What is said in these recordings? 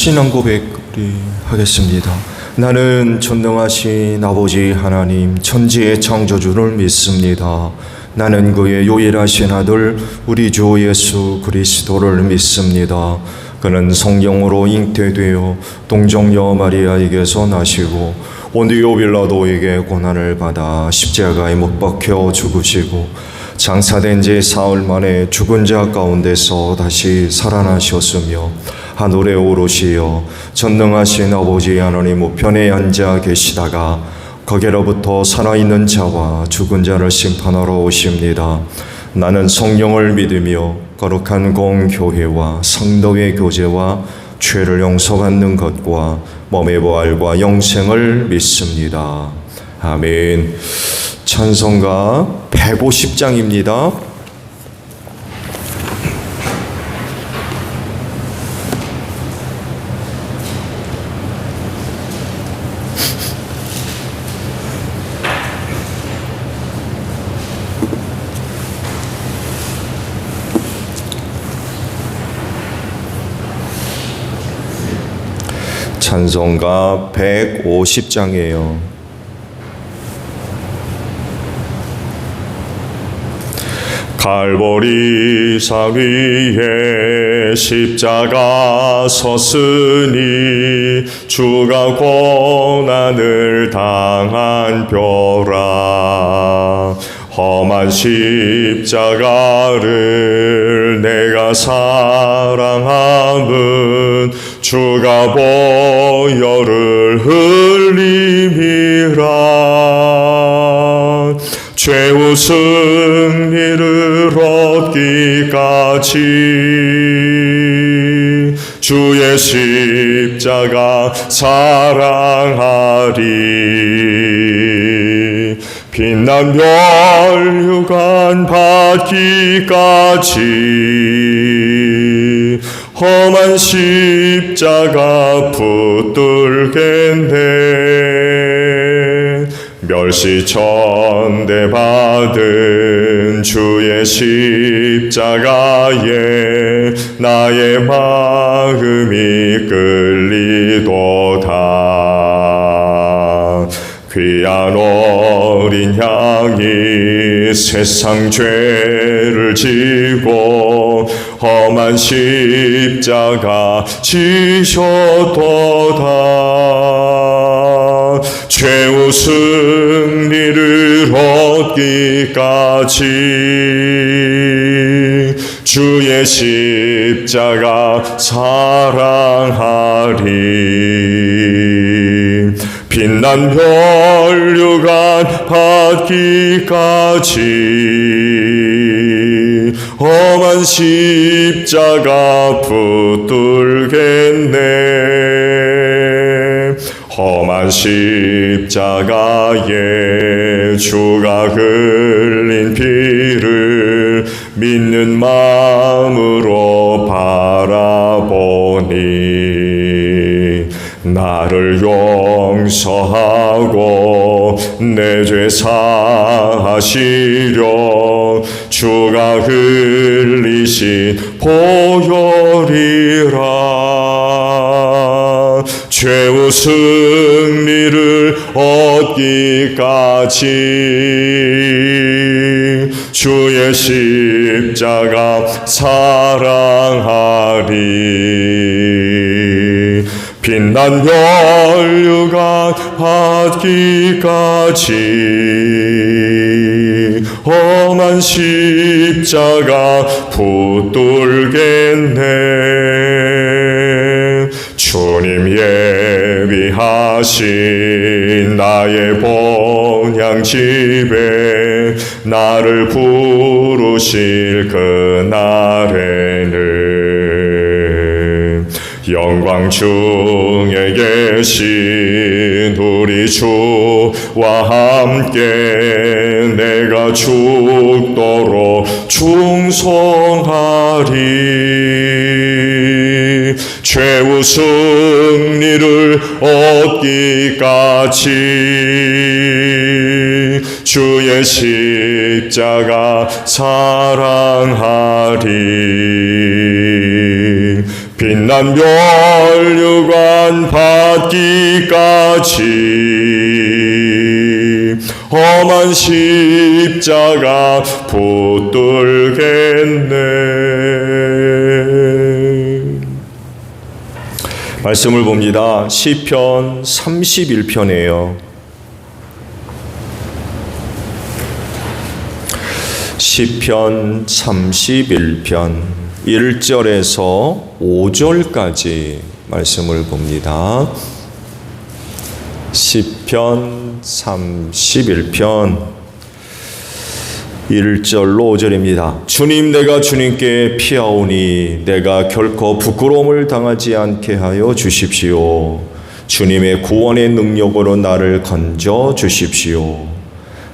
신앙 고백 우리 하겠습니다. 나는 전능하신 아버지 하나님 천지의 창조주를 믿습니다. 나는 그의 유일하신 아들 우리 주 예수 그리스도를 믿습니다. 그는 성령으로 잉태되어 동정녀 마리아에게서 나시고 본디오 빌라도에게 고난을 받아 십자가에 못 박혀 죽으시고 장사된 지 사흘 만에 죽은 자 가운데서 다시 살아나셨으며 하늘에 오르시어 전능하신 아버지 하나님 우편에 앉아 계시다가 거기로부터 살아있는 자와 죽은 자를 심판하러 오십니다. 나는 성령을 믿으며 거룩한 공교회와 성도의 교제와 죄를 용서받는 것과 몸의 부활과 영생을 믿습니다. 아멘. 찬송가 150장입니다. 찬송가 150장이에요. 갈보리 산 위에 십자가 섰으니 주가 고난을 당한 뼈라. 험한 십자가를 내가 사랑함은 주가 보혈을 흘림이라. 최후 승리를 얻기까지 주의 십자가 사랑하리. 빛난 멸류관 받기까지 험한 십자가 붙들겠네. 멸시천대 받은 주의 십자가에 나의 마음이 끌리도다. 귀한 어린 양이 세상 죄를 지고 험한 십자가 지셨도다. 최후 승리를 얻기까지 주의 십자가 사랑하리. 빛난 멸류관 받기까지 험한 십자가 붙들겠네. 험한 십자가에 주가 흘린 피를 믿는 마음으로 바라보니 나를 용서하고 내 죄 사하시려 주가 흘리신 보혈이라. 최후 승리를 얻기까지 주의 십자가 사랑하리. 빛난 멸류관 받기까지 험한 십자가 붙들겠네. 주님 예비하신 나의 본향집에 나를 부르실 그날에는 영광 중에 계신 우리 주와 함께 내가 죽도록 충성하리. 최후 승리를 얻기까지 주의 십자가 사랑하리. 빛난 난 면류관 받기까지 험한 십자가 붙들겠네. 말씀을 봅니다. 시편 31편이에요. 시편 31편 1절에서 5절까지 말씀을 봅니다. 시편 31편 1절로 5절입니다. 주님, 내가 주님께 피하오니 내가 결코 부끄러움을 당하지 않게 하여 주십시오. 주님의 구원의 능력으로 나를 건져 주십시오.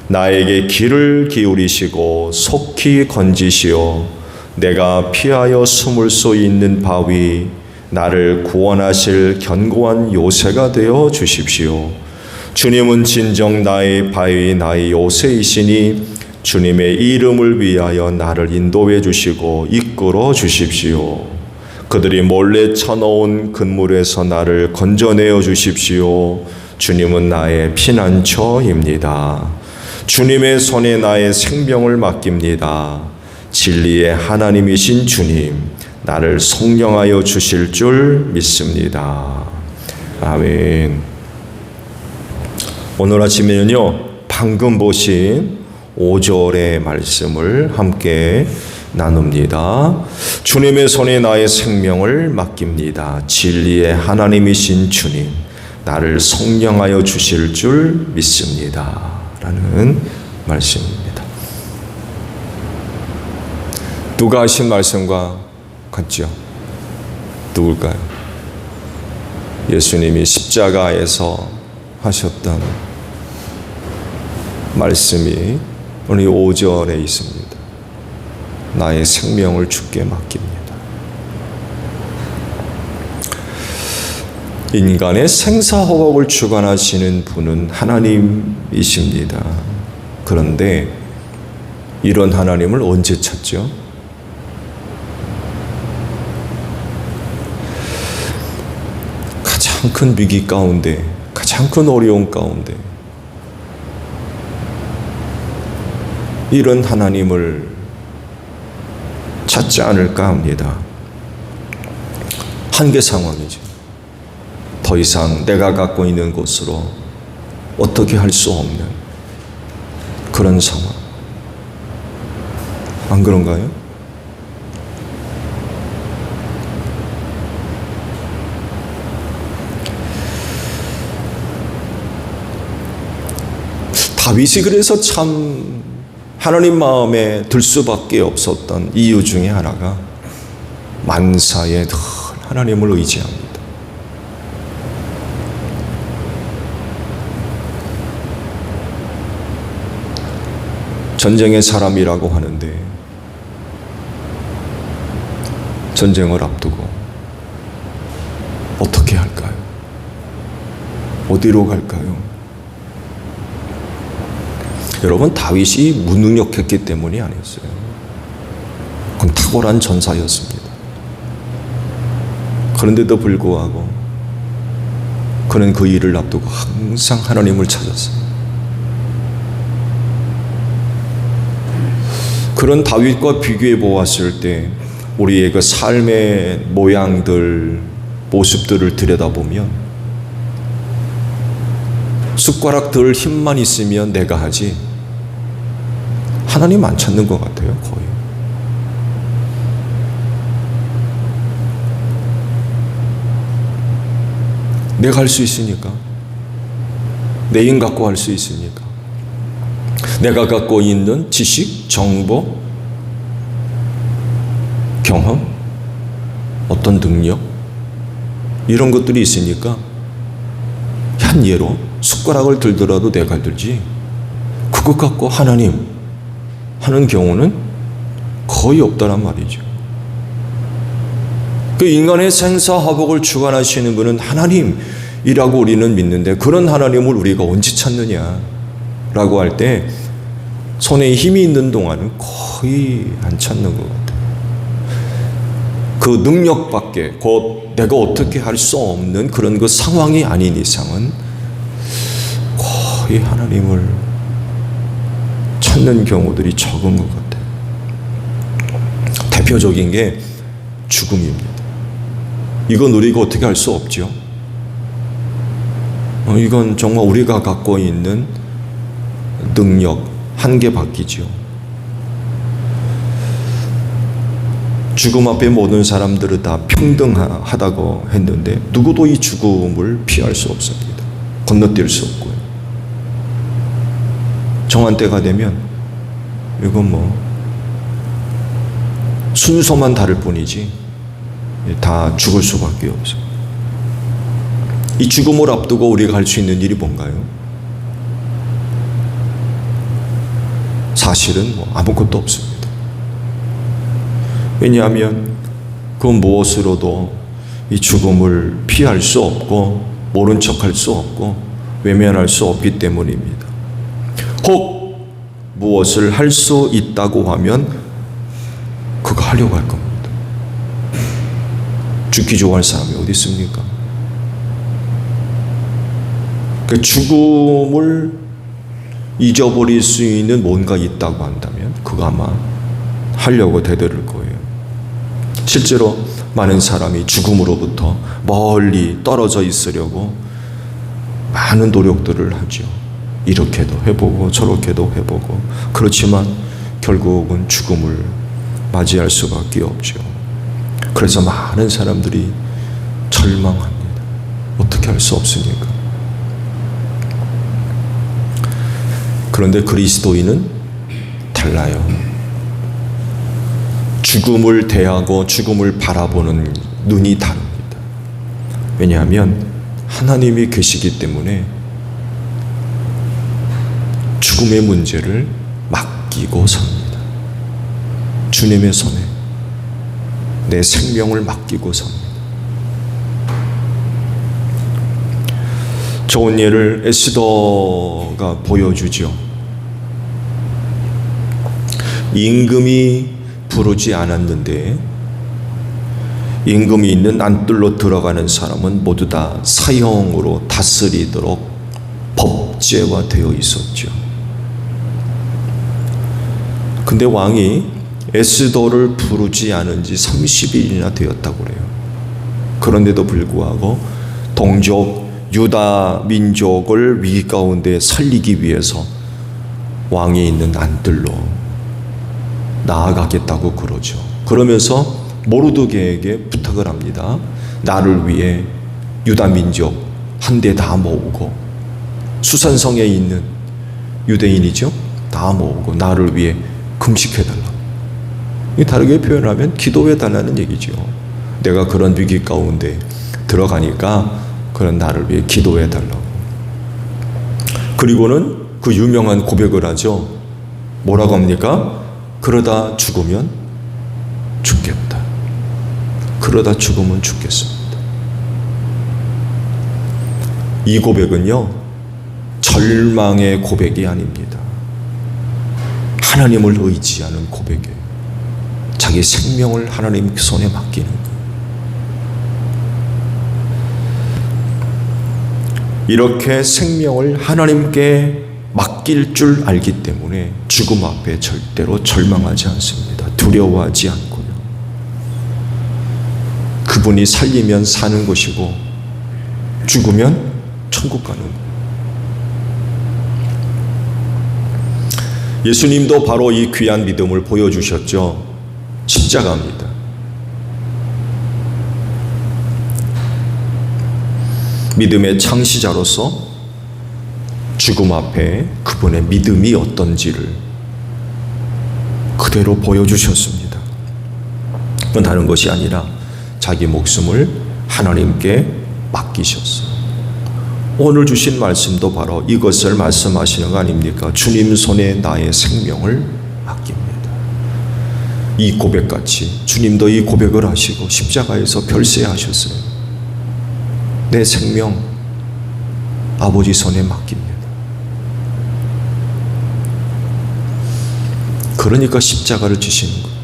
나에게 귀를 기울이시고 속히 건지시오. 내가 피하여 숨을 수 있는 바위, 나를 구원하실 견고한 요새가 되어 주십시오. 주님은 진정 나의 바위, 나의 요새이시니 주님의 이름을 위하여 나를 인도해 주시고 이끌어 주십시오. 그들이 몰래 쳐놓은 그물에서 나를 건져내어 주십시오. 주님은 나의 피난처입니다. 주님의 손에 나의 생명을 맡깁니다. 진리의 하나님이신 주님, 나를 성령하여 주실 줄 믿습니다. 아멘. 오늘 아침에는요, 방금 보신 5절의 말씀을 함께 나눕니다. 주님의 손에 나의 생명을 맡깁니다. 진리의 하나님이신 주님, 나를 성령하여 주실 줄 믿습니다. 라는 말씀입니다. 누가 하신 말씀과 같죠? 누굴까요? 예수님이 십자가에서 하셨던 말씀이 오늘 5절에 있습니다. 나의 생명을 주께 맡깁니다. 인간의 생사호흡을 주관하시는 분은 하나님이십니다. 그런데 이런 하나님을 언제 찾죠? 가장 큰 위기 가운데, 가장 큰 어려움 가운데 이런 하나님을 찾지 않을까 합니다. 한계 상황이죠. 더 이상 내가 갖고 있는 것으로 어떻게 할 수 없는 그런 상황. 안 그런가요? 다윗이 그래서 참 하나님 마음에 들 수밖에 없었던 이유 중에 하나가 만사에 늘 하나님을 의지합니다. 전쟁의 사람이라고 하는데 전쟁을 앞두고 어떻게 할까요? 어디로 갈까요? 여러분, 다윗이 무능력했기 때문이 아니었어요. 그건 탁월한 전사였습니다. 그런데도 불구하고 그는 그 일을 앞두고 항상 하나님을 찾았어요. 그런 다윗과 비교해 보았을 때 우리의 그 삶의 모양들, 모습들을 들여다보면 숟가락 들 힘만 있으면 내가 하지 하나님 안 찾는 것 같아요. 거의. 내가 할 수 있으니까, 내 힘 갖고 할 수 있으니까, 내가 갖고 있는 지식, 정보, 경험, 어떤 능력, 이런 것들이 있으니까 한 예로 숟가락을 들더라도 내가 들지 그것 갖고 하나님 하는 경우는 거의 없다란 말이죠. 그 인간의 생사화복을 주관하시는 분은 하나님이라고 우리는 믿는데 그런 하나님을 우리가 언제 찾느냐라고 할 때 손에 힘이 있는 동안은 거의 안 찾는 것 같아요. 그 능력밖에 곧 내가 어떻게 할 수 없는 그런 그 상황이 아닌 이상은 거의 하나님을 찾는 경우들이 적은 것 같아요. 대표적인 게 죽음입니다. 이건 우리가 어떻게 할 수 없죠. 이건 정말 우리가 갖고 있는 능력 한계밖이죠. 죽음 앞에 모든 사람들은 다 평등하다고 했는데 누구도 이 죽음을 피할 수 없습니다. 건너뛸 수 없고요. 정한 때가 되면 이건 뭐 순서만 다를 뿐이지 다 죽을 수밖에 없어요. 이 죽음을 앞두고 우리가 할 수 있는 일이 뭔가요? 사실은 뭐 아무것도 없습니다. 왜냐하면 그 무엇으로도 이 죽음을 피할 수 없고 모른 척할 수 없고 외면할 수 없기 때문입니다. 혹 무엇을 할 수 있다고 하면 그거 하려고 할 겁니다. 죽기 좋아할 사람이 어디 있습니까? 그 죽음을 잊어버릴 수 있는 뭔가 있다고 한다면 그거 아마 하려고 대들을 거예요. 실제로 많은 사람이 죽음으로부터 멀리 떨어져 있으려고 많은 노력들을 하죠. 이렇게도 해보고 저렇게도 해보고 그렇지만 결국은 죽음을 맞이할 수밖에 없죠. 그래서 많은 사람들이 절망합니다. 어떻게 할 수 없으니까. 그런데 그리스도인은 달라요. 죽음을 대하고 죽음을 바라보는 눈이 다릅니다. 왜냐하면 하나님이 계시기 때문에 죽음의 문제를 맡기고 삽니다. 주님의 손에 내 생명을 맡기고 삽니다. 좋은 예를 에스더가 보여주죠. 임금이 부르지 않았는데 임금이 있는 안뜰로 들어가는 사람은 모두 다 사형으로 다스리도록 법제화되어 있었죠. 근데 왕이 에스더를 부르지 않은 지 30일이나 되었다고 그래요. 그런데도 불구하고 동족 유다 민족을 위기 가운데 살리기 위해서 왕이 있는 안뜰로 나아가겠다고 그러죠. 그러면서 모르드게에게 부탁을 합니다. 나를 위해 유다 민족 한 대 다 모으고 수산성에 있는 유대인이죠. 다 모으고 나를 위해 금식해달라. 다르게 표현하면 기도해달라는 얘기죠. 내가 그런 위기 가운데 들어가니까 그런 나를 위해 기도해달라고. 그리고는 그 유명한 고백을 하죠. 뭐라고 합니까? 그러다 죽으면 죽겠다. 그러다 죽으면 죽겠습니다. 이 고백은요, 절망의 고백이 아닙니다. 하나님을 의지하는 고백이에요. 자기 생명을 하나님 손에 맡기는 거예요. 이렇게 생명을 하나님께 맡길 줄 알기 때문에 죽음 앞에 절대로 절망하지 않습니다. 두려워하지 않고요. 그분이 살리면 사는 것이고 죽으면 천국 가는 거예요. 예수님도 바로 이 귀한 믿음을 보여주셨죠. 십자가입니다. 믿음의 창시자로서 죽음 앞에 그분의 믿음이 어떤지를 그대로 보여주셨습니다. 그건 다른 것이 아니라 자기 목숨을 하나님께 맡기셨어요. 오늘 주신 말씀도 바로 이것을 말씀하시는 거 아닙니까? 주님 손에 나의 생명을 맡깁니다. 이 고백같이 주님도 이 고백을 하시고 십자가에서 별세하셨어요. 내 생명 아버지 손에 맡깁니다. 그러니까 십자가를 지시는 거예요.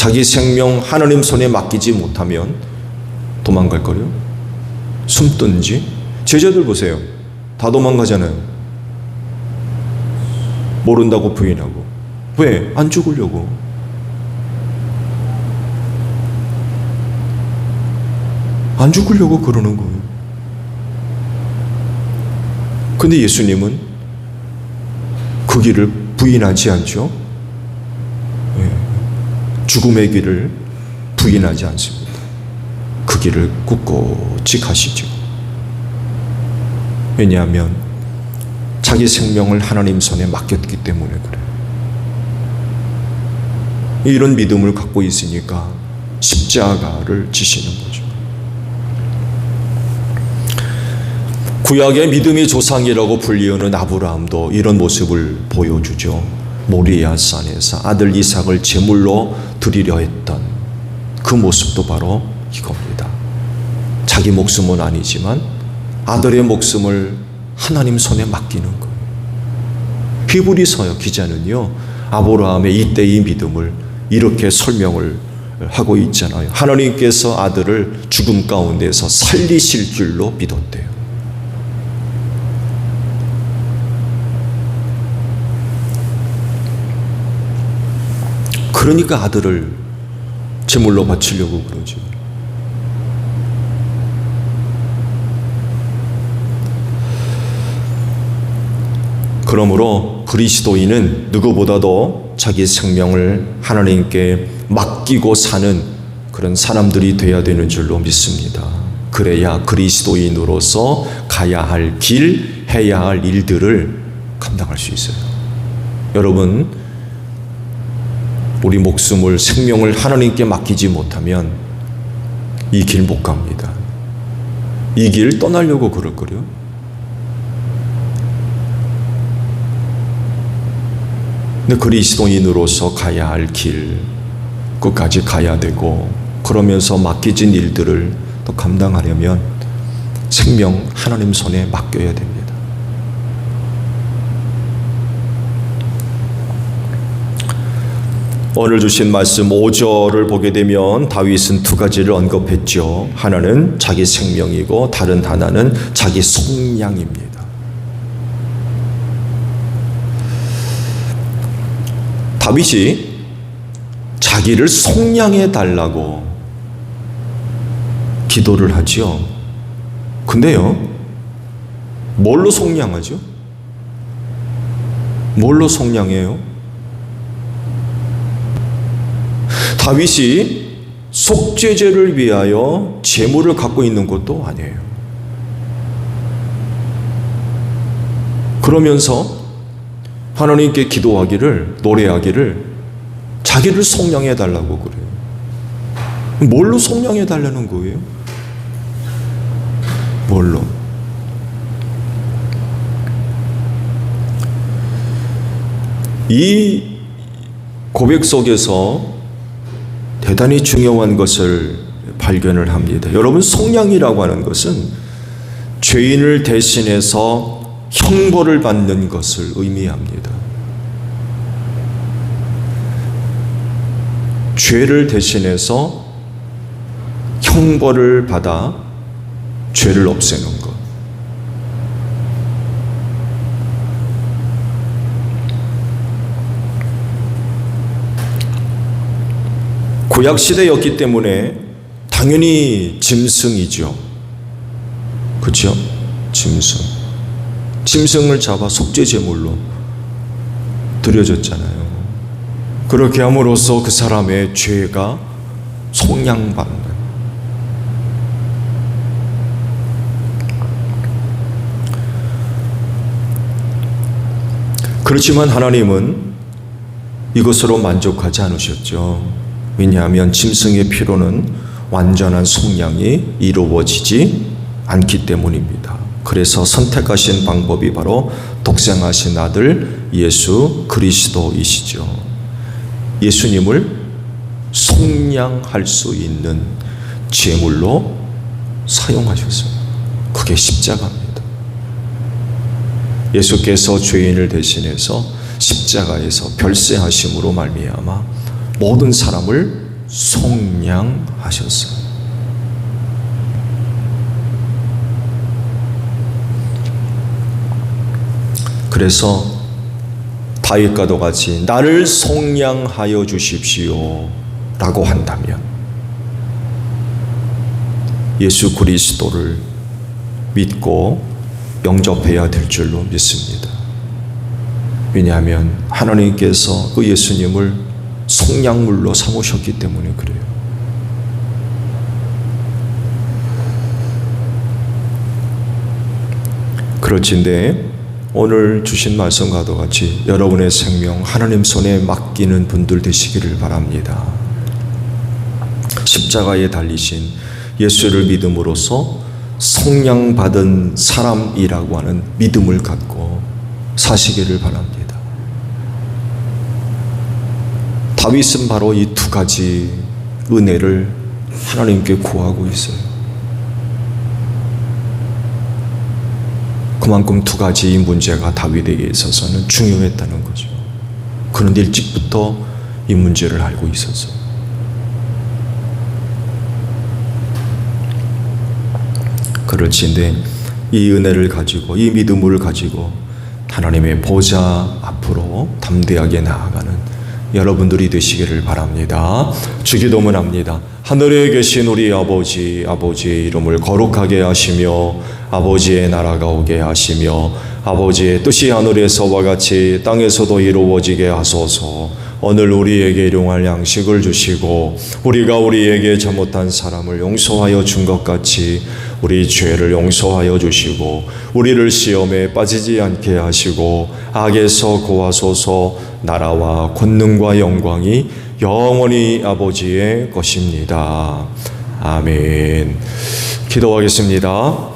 자기 생명 하나님 손에 맡기지 못하면 도망갈 거요? 숨든지. 제자들 보세요. 다 도망가잖아요. 모른다고 부인하고. 왜? 안 죽으려고. 안 죽으려고 그러는 거예요. 근데 예수님은 그 길을 부인하지 않죠. 죽음의 길을 부인하지 않습니다. 그 길을 꿋꿋이 가시죠. 왜냐하면 자기 생명을 하나님 손에 맡겼기 때문에 그래요. 이런 믿음을 갖고 있으니까 십자가를 지시는 거죠. 구약의 믿음의 조상이라고 불리우는 아브라함도 이런 모습을 보여주죠. 모리아 산에서 아들 이삭을 제물로 드리려 했던 그 모습도 바로 이겁니다. 자기 목숨은 아니지만 아들의 목숨을 하나님 손에 맡기는 거예요. 히브리서 기자는요, 아브라함의 이때의 믿음을 이렇게 설명을 하고 있잖아요. 하나님께서 아들을 죽음 가운데서 살리실 줄로 믿었대요. 그러니까 아들을 제물로 바치려고 그러죠. 그러므로 그리스도인은 누구보다도 자기 생명을 하나님께 맡기고 사는 그런 사람들이 되어야 되는 줄로 믿습니다. 그래야 그리스도인으로서 가야 할 길, 해야 할 일들을 감당할 수 있어요. 여러분, 우리 목숨을, 생명을 하나님께 맡기지 못하면 이 길 못 갑니다. 이 길 떠나려고 그럴 거요. 근데 그리스도인으로서 가야 할 길, 끝까지 가야 되고, 그러면서 맡겨진 일들을 또 감당하려면 생명 하나님 손에 맡겨야 됩니다. 오늘 주신 말씀 5절을 보게 되면 다윗은 두 가지를 언급했죠. 하나는 자기 생명이고 다른 하나는 자기 속량입니다. 다윗이 자기를 속량해 달라고 기도를 하죠. 근데요, 뭘로 속량하죠? 뭘로 속량해요? 다윗이 속죄제를 위하여 제물을 갖고 있는 것도 아니에요. 그러면서 하나님께 기도하기를, 노래하기를 자기를 속량해 달라고 그래요. 뭘로 속량해 달라는 거예요? 뭘로? 이 고백 속에서 대단히 중요한 것을 발견을 합니다. 여러분, 속량이라고 하는 것은 죄인을 대신해서 형벌을 받는 것을 의미합니다. 죄를 대신해서 형벌을 받아 죄를 없애는 것. 구약 시대였기 때문에 당연히 짐승이죠. 그렇죠? 짐승을 잡아 속죄 제물로 드려졌잖아요. 그렇게 함으로써 그 사람의 죄가 속량받는. 그렇지만 하나님은 이것으로 만족하지 않으셨죠. 왜냐하면 짐승의 피로는 완전한 속량이 이루어지지 않기 때문입니다. 그래서 선택하신 방법이 바로 독생하신 아들 예수 그리스도이시죠. 예수님을 속량할 수 있는 제물로 사용하셨어요. 그게 십자가입니다. 예수께서 죄인을 대신해서 십자가에서 별세하심으로 말미암아 모든 사람을 속량하셨어요. 그래서 다윗과도 같이 나를 속량하여 주십시오 라고 한다면 예수 그리스도를 믿고 영접해야 될 줄로 믿습니다. 왜냐하면 하나님께서 그 예수님을 속량물로 삼으셨기 때문에 그래요. 그렇진데 오늘 주신 말씀과도 같이 여러분의 생명 하나님 손에 맡기는 분들 되시기를 바랍니다. 십자가에 달리신 예수를 믿음으로써 속량받은 사람이라고 하는 믿음을 갖고 사시기를 바랍니다. 다윗은 바로 이 두 가지 은혜를 하나님께 구하고 있어요. 그만큼 두 가지 이 문제가 다윗에게 있어서는 중요했다는 거죠. 그는 일찍부터 이 문제를 알고 있었어요. 그렇지인데 이 은혜를 가지고 이 믿음을 가지고 하나님의 보좌 앞으로 담대하게 나아가는 여러분들이 되시기를 바랍니다. 주기도문 합니다. 하늘에 계신 우리 아버지, 아버지의 이름을 거룩하게 하시며 아버지의 나라가 오게 하시며 아버지의 뜻이 하늘에서와 같이 땅에서도 이루어지게 하소서. 오늘 우리에게 일용할 양식을 주시고 우리가 우리에게 잘못한 사람을 용서하여 준 것 같이 우리 죄를 용서하여 주시고 우리를 시험에 빠지지 않게 하시고 악에서 구하소서. 나라와 권능과 영광이 영원히 아버지의 것입니다. 아멘. 기도하겠습니다.